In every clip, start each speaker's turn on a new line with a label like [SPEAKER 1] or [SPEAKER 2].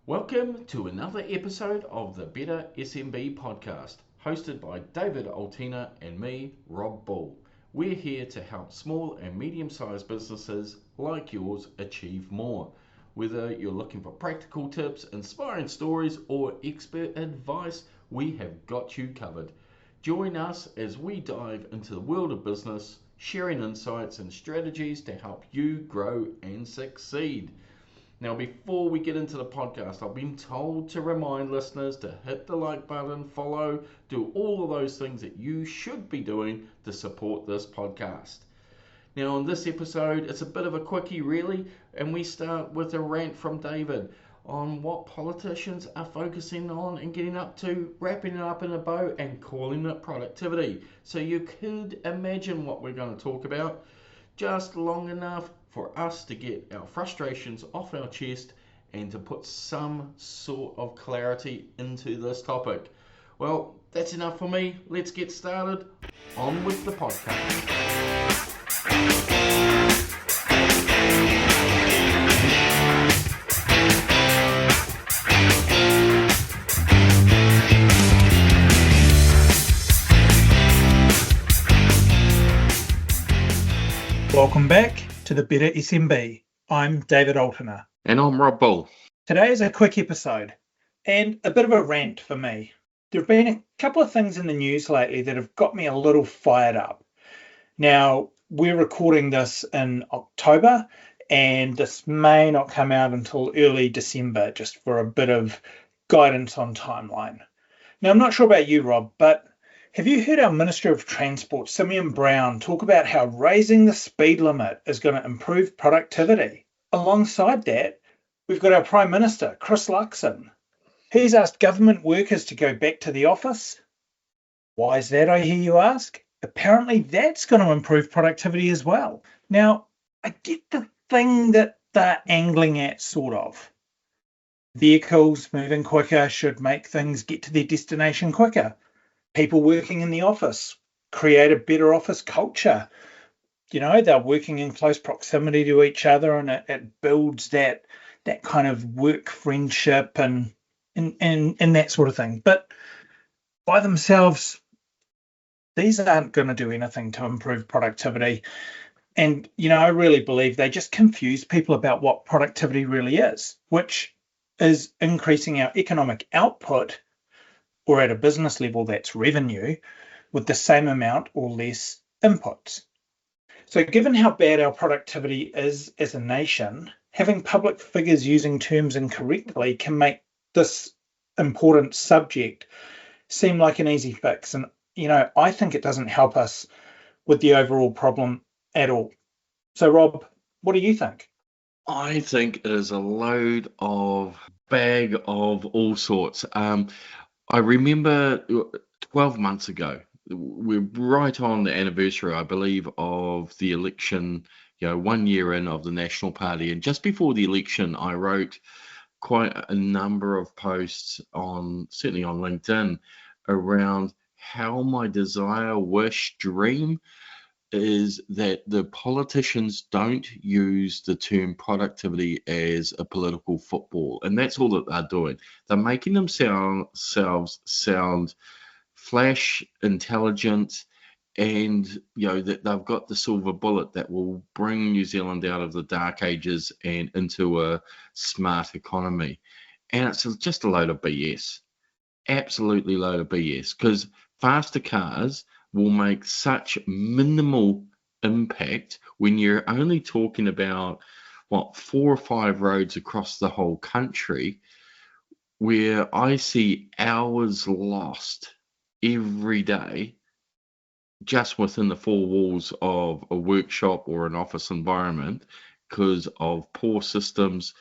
[SPEAKER 1] Welcome to another episode of the Better SMB podcast, hosted by David Altina and me, Rob Bull. We're here to help small and medium-sized businesses like yours achieve more. Whether you're looking for practical tips, inspiring stories, or expert advice, we have got you covered. Join us as we dive into the world of business, sharing insights and strategies to help you grow and succeed. Now, before we get into the podcast, I've been told to remind listeners to hit the like button, follow, do all of those things that you should be doing to support this podcast. Now, in this episode, it's a bit of a quickie, really, and we start with a rant from David on what politicians are focusing on and getting up to, wrapping it up in a bow and calling it productivity. So you could imagine what we're going to talk about, just long enough for us to get our frustrations off our chest and to put some sort of clarity into this topic. Well, that's enough for me. Let's get started. On with the podcast.
[SPEAKER 2] Welcome back to the Better SMB. I'm David Altina.
[SPEAKER 1] And I'm Rob Bull.
[SPEAKER 2] Today is a quick episode and a bit of a rant for me. There have been a couple of things in the news lately that have got me a little fired up. Now, we're recording this in October and this may not come out until early December, just for a bit of guidance on timeline. Now, I'm not sure about you, Rob, but have you heard our Minister of Transport, Simeon Brown, talk about how raising the speed limit is going to improve productivity? Alongside that, we've got our Prime Minister, Chris Luxon. He's asked government workers to go back to the office. Why is that, I hear you ask? Apparently that's going to improve productivity as well. Now, I get the thing that they're angling at, sort of. Vehicles moving quicker should make things get to their destination quicker. People working in the office create a better office culture. You know, they're working in close proximity to each other, and it builds that kind of work friendship and that sort of thing. But by themselves, these aren't going to do anything to improve productivity. And, you know, I really believe they just confuse people about what productivity really is, which is increasing our economic output, or at a business level, that's revenue, with the same amount or less inputs. So given how bad our productivity is as a nation, having public figures using terms incorrectly can make this important subject seem like an easy fix. And, you know, I think it doesn't help us with the overall problem at all. So, Rob, what do you think?
[SPEAKER 1] I think it is a load of bag of all sorts. I remember 12 months ago, we're right on the anniversary, I believe, of the election, 1 year in of the National Party. And just before the election, I wrote quite a number of posts certainly on LinkedIn, around how my desire, wish, dream is that the politicians don't use the term productivity as a political football. And that's all that they're doing. They're making themselves sound flash, intelligent, and that they've got the silver bullet that will bring New Zealand out of the dark ages and into a smart economy. And it's just a load of BS. Absolutely load of BS. Because faster cars will make such minimal impact when you're only talking about 4 or 5 roads across the whole country, where I see hours lost every day just within the 4 walls of a workshop or an office environment because of poor systems,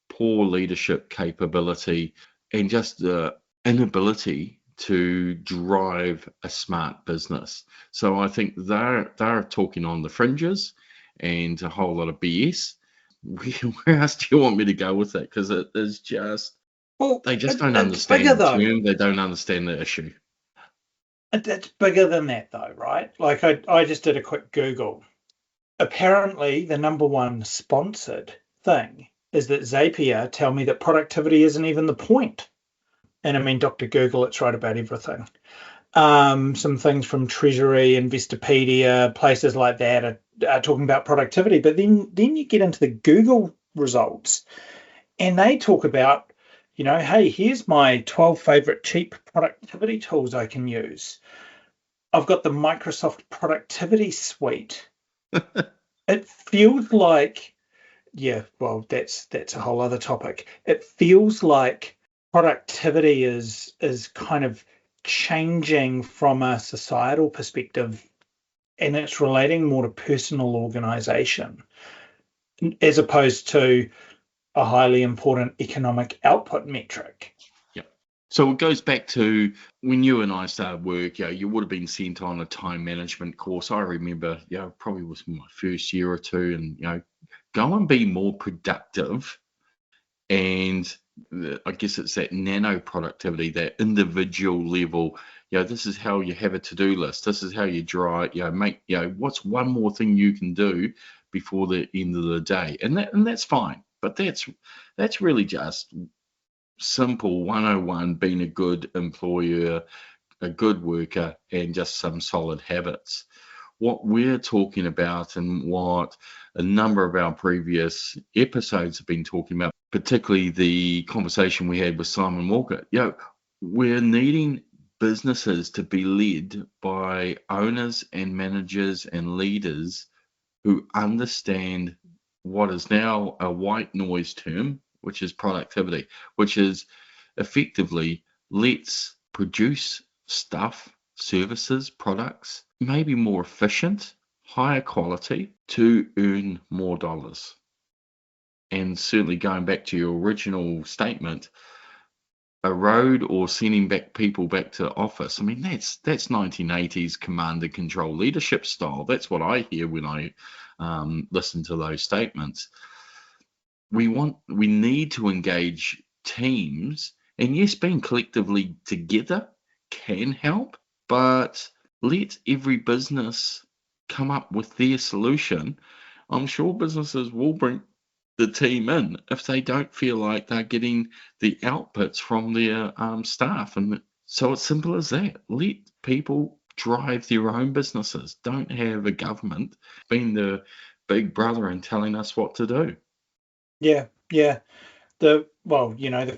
[SPEAKER 1] poor leadership capability, and just the inability to drive a smart business. So I think they're talking on the fringes and a whole lot of BS. Where else do you want me to go with that? Because it is just, they just don't understand the term. They don't understand the issue.
[SPEAKER 2] It's bigger than that, though, right? Like I just did a quick Google. Apparently, the number one sponsored thing is that Zapier tell me that productivity isn't even the point. And I mean, Dr. Google, it's right about everything. Some things from Treasury, Investopedia, places like that are talking about productivity. But then you get into the Google results and they talk about, hey, here's my 12 favorite cheap productivity tools I can use. I've got the Microsoft Productivity Suite. It feels like, yeah, well, that's a whole other topic. It feels like productivity is kind of changing from a societal perspective, and it's relating more to personal organization as opposed to a highly important economic output metric.
[SPEAKER 1] So it goes back to when you and I started work, you would have been sent on a time management course. I remember, probably was my first year or two, and, go and be more productive. And I guess it's that nano productivity, that individual level. This is how you have a to-do list. This is how you drive, make, what's one more thing you can do before the end of the day. And that's fine. But that's really just simple 101, being a good employer, a good worker, and just some solid habits. What we're talking about, and what a number of our previous episodes have been talking about, particularly the conversation we had with Simon Walker, we're needing businesses to be led by owners and managers and leaders who understand what is now a white noise term, which is productivity, which is effectively, let's produce stuff, services, products, maybe more efficient, higher quality to earn more dollars. And certainly going back to your original statement, a road or sending back people back to office. I mean, that's 1980s command and control leadership style. That's what I hear when I listen to those statements. We need to engage teams, and yes, being collectively together can help, but let every business come up with their solution. I'm sure businesses will bring the team in if they don't feel like they're getting the outputs from their staff. And so it's simple as that. Let people drive their own businesses. Don't have a government being the big brother and telling us what to do.
[SPEAKER 2] Yeah. The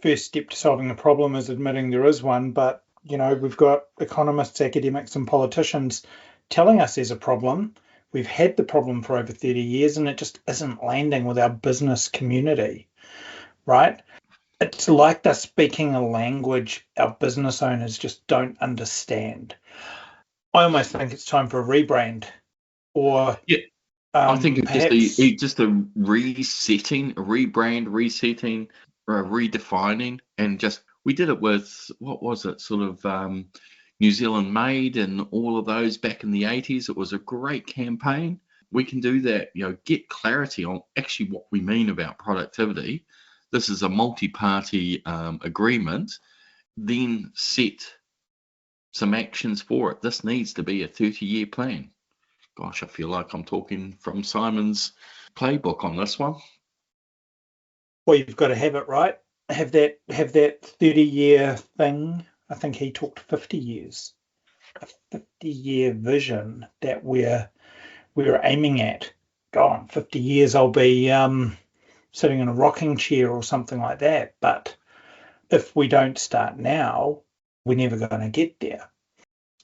[SPEAKER 2] first step to solving a problem is admitting there is one, but we've got economists, academics, and politicians telling us there's a problem. We've had the problem for over 30 years, and it just isn't landing with our business community, right? It's like they're speaking a language our business owners just don't understand. I almost think it's time for a rebrand, or
[SPEAKER 1] Yeah, I think it's
[SPEAKER 2] perhaps.
[SPEAKER 1] just a resetting, a rebrand, resetting, redefining, and just we did it with, what was it, sort of New Zealand Made and all of those back in the 80s. It was a great campaign. We can do that, get clarity on actually what we mean about productivity. This is a multi-party agreement, then set some actions for it. This needs to be a 30-year plan. Gosh, I feel like I'm talking from Simon's playbook on this one.
[SPEAKER 2] Well, you've got to have it right. Have that 30-year thing. I think he talked 50 years. A 50-year vision that we're aiming at. God, 50 years I'll be sitting in a rocking chair or something like that. But if we don't start now, we're never going to get there.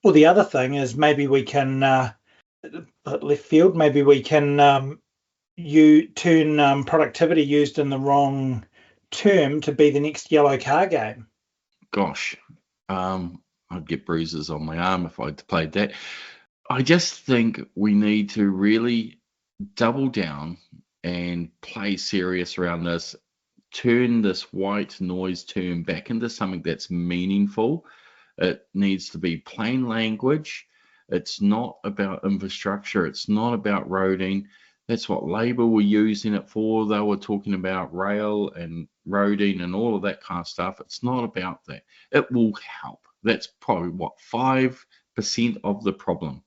[SPEAKER 2] Well, the other thing is maybe we can left field. Maybe we can you turn productivity used in the wrong term to be the next yellow car game.
[SPEAKER 1] Gosh, I'd get bruises on my arm if I'd played that. I just think we need to really double down and play serious around this, turn this white noise term back into something that's meaningful. It needs to be plain language. It's not about infrastructure. It's not about roading. That's what Labor were using it for. They were talking about rail and roading and all of that kind of stuff. It's not about that. It will help. That's probably 5% of the problem.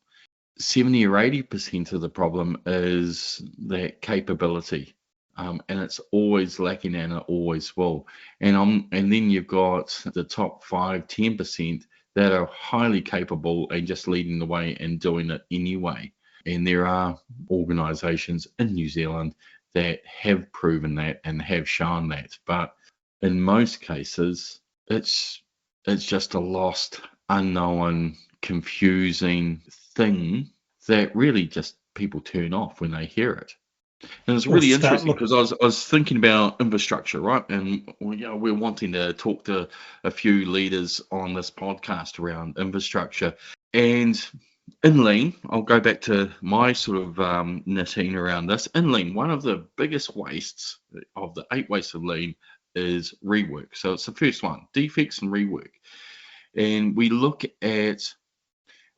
[SPEAKER 1] 70 or 80% of the problem is that capability. and it's always lacking and it always will. And then you've got the top 5, 10% that are highly capable and just leading the way and doing it anyway. And there are organisations in New Zealand that have proven that and have shown that. But in most cases, it's just a lost, unknown, confusing thing that really just people turn off when they hear it. And it's
[SPEAKER 2] Or
[SPEAKER 1] really
[SPEAKER 2] start
[SPEAKER 1] interesting
[SPEAKER 2] look.
[SPEAKER 1] because I was thinking about infrastructure, right? And we're wanting to talk to a few leaders on this podcast around infrastructure. And in lean, I'll go back to my sort of knitting around this. In lean, one of the biggest wastes of the 8 wastes of lean is rework. So it's the first one, defects and rework. And we look at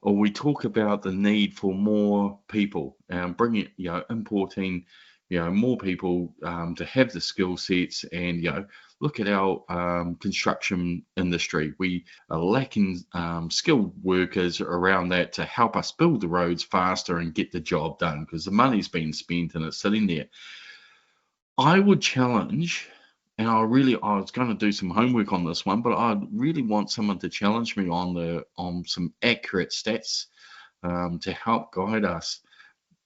[SPEAKER 1] or we talk about the need for more people, bringing, importing, more people to have the skill sets, and look at our construction industry. We are lacking skilled workers around that to help us build the roads faster and get the job done because the money's been spent and it's sitting there. I would challenge, and I was going to do some homework on this one, but I really want someone to challenge me on some accurate stats to help guide us.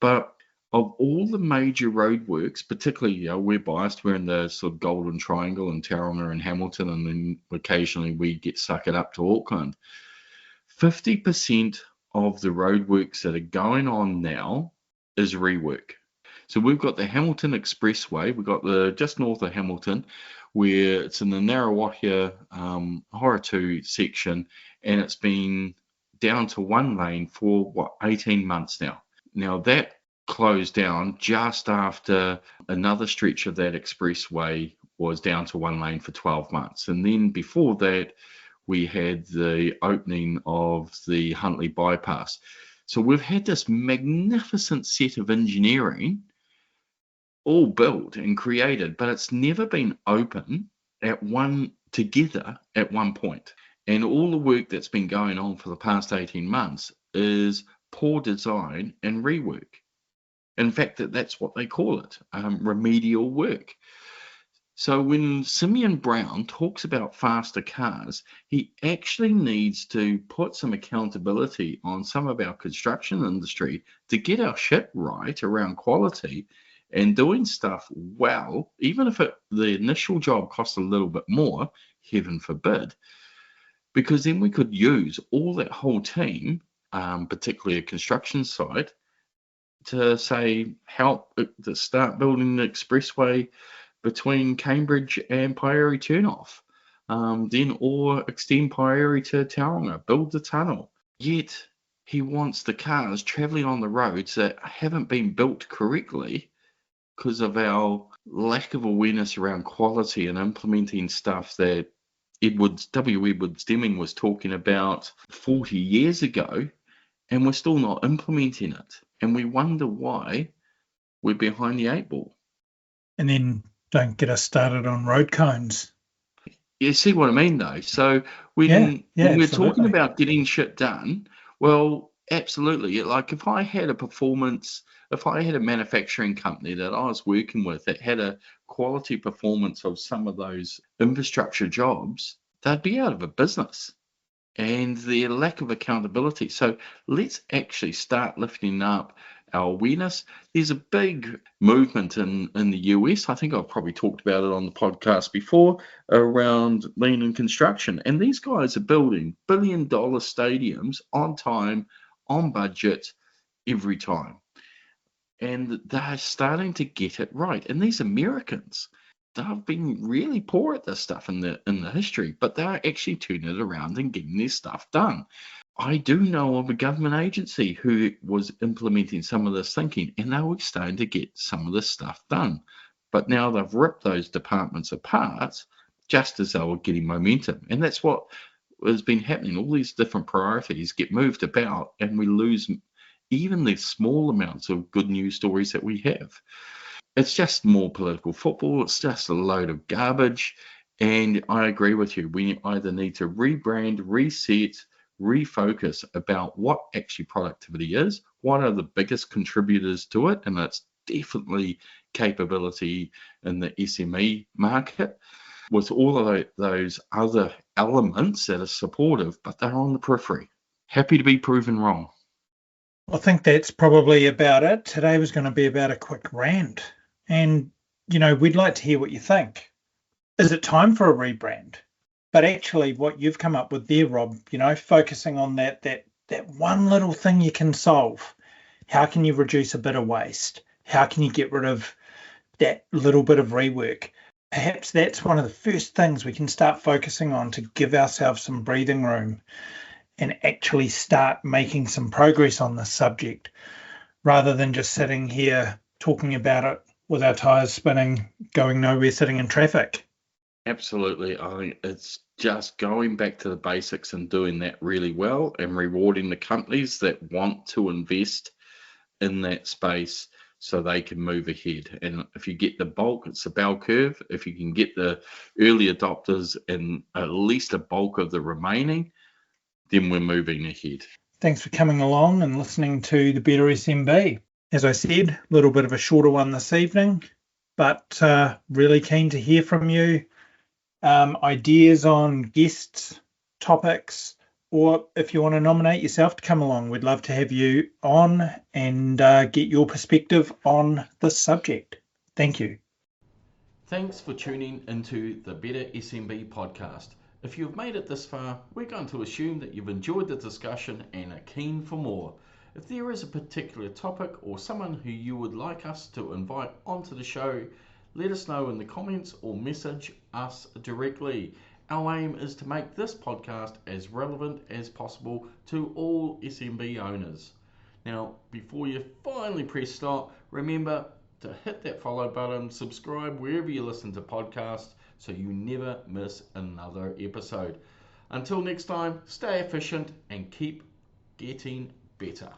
[SPEAKER 1] But of all the major roadworks, particularly, we're biased, we're in the sort of Golden Triangle in Tauranga and Hamilton, and then occasionally we get suckered up to Auckland. 50% of the roadworks that are going on now is rework. So we've got the Hamilton Expressway. We've got the just north of Hamilton, where it's in the Narrawahia Horatu section, and it's been down to one lane for 18 months now. Now that closed down just after another stretch of that expressway was down to one lane for 12 months. And then before that, we had the opening of the Huntly bypass. So we've had this magnificent set of engineering all built and created, but it's never been open together at one point. And all the work that's been going on for the past 18 months is poor design and rework. In fact, that's what they call it, remedial work. So when Simeon Brown talks about faster cars, he actually needs to put some accountability on some of our construction industry to get our shit right around quality and doing stuff well, even if the initial job costs a little bit more, heaven forbid, because then we could use all that whole team, particularly a construction site, to say help to start building the expressway between Cambridge and Pyeri turnoff, then or extend Pyeri to Tauranga, build the tunnel. Yet he wants the cars travelling on the roads that haven't been built correctly because of our lack of awareness around quality and implementing stuff that W. Edwards Deming was talking about 40 years ago, and we're still not implementing it. And we wonder why we're behind the 8 ball.
[SPEAKER 2] And then don't get us started on road cones.
[SPEAKER 1] You see what I mean, though? So when we're talking
[SPEAKER 2] absolutely.
[SPEAKER 1] about getting shit done, well, absolutely. Like if I had a manufacturing company that I was working with that had a quality performance of some of those infrastructure jobs, they'd be out of a business. And their lack of accountability. So let's actually start lifting up our awareness. There's a big movement in the US. I think I've probably talked about it on the podcast before around lean in construction. And these guys are building billion-dollar stadiums on time, on budget, every time. And they're starting to get it right. And these Americans, they've been really poor at this stuff in the history, but they're actually turning it around and getting their stuff done. I do know of a government agency who was implementing some of this thinking, and they were starting to get some of this stuff done. But now they've ripped those departments apart just as they were getting momentum. And that's what has been happening. All these different priorities get moved about, and we lose even the small amounts of good news stories that we have. It's just more political football. It's just a load of garbage. And I agree with you. We either need to rebrand, reset, refocus about what actually productivity is, what are the biggest contributors to it, and it's definitely capability in the SME market with all of those other elements that are supportive, but they're on the periphery. Happy to be proven wrong.
[SPEAKER 2] I think that's probably about it. Today was going to be about a quick rant. And, we'd like to hear what you think. Is it time for a rebrand? But actually, what you've come up with there, Rob, focusing on that one little thing you can solve. How can you reduce a bit of waste? How can you get rid of that little bit of rework? Perhaps that's one of the first things we can start focusing on to give ourselves some breathing room and actually start making some progress on this subject rather than just sitting here talking about it with our tires spinning, going nowhere, sitting in traffic.
[SPEAKER 1] Absolutely. I think it's just going back to the basics and doing that really well and rewarding the companies that want to invest in that space so they can move ahead. And if you get the bulk, it's a bell curve. If you can get the early adopters and at least a bulk of the remaining, then we're moving ahead.
[SPEAKER 2] Thanks for coming along and listening to the Better SMB. As I said, a little bit of a shorter one this evening, but really keen to hear from you. Ideas on guests, topics, or if you want to nominate yourself to come along, we'd love to have you on and get your perspective on this subject. Thank you.
[SPEAKER 1] Thanks for tuning into the Better SMB podcast. If you've made it this far, we're going to assume that you've enjoyed the discussion and are keen for more. If there is a particular topic or someone who you would like us to invite onto the show, let us know in the comments or message us directly. Our aim is to make this podcast as relevant as possible to all SMB owners. Now, before you finally press stop, remember to hit that follow button, subscribe wherever you listen to podcasts so you never miss another episode. Until next time, stay efficient and keep getting better.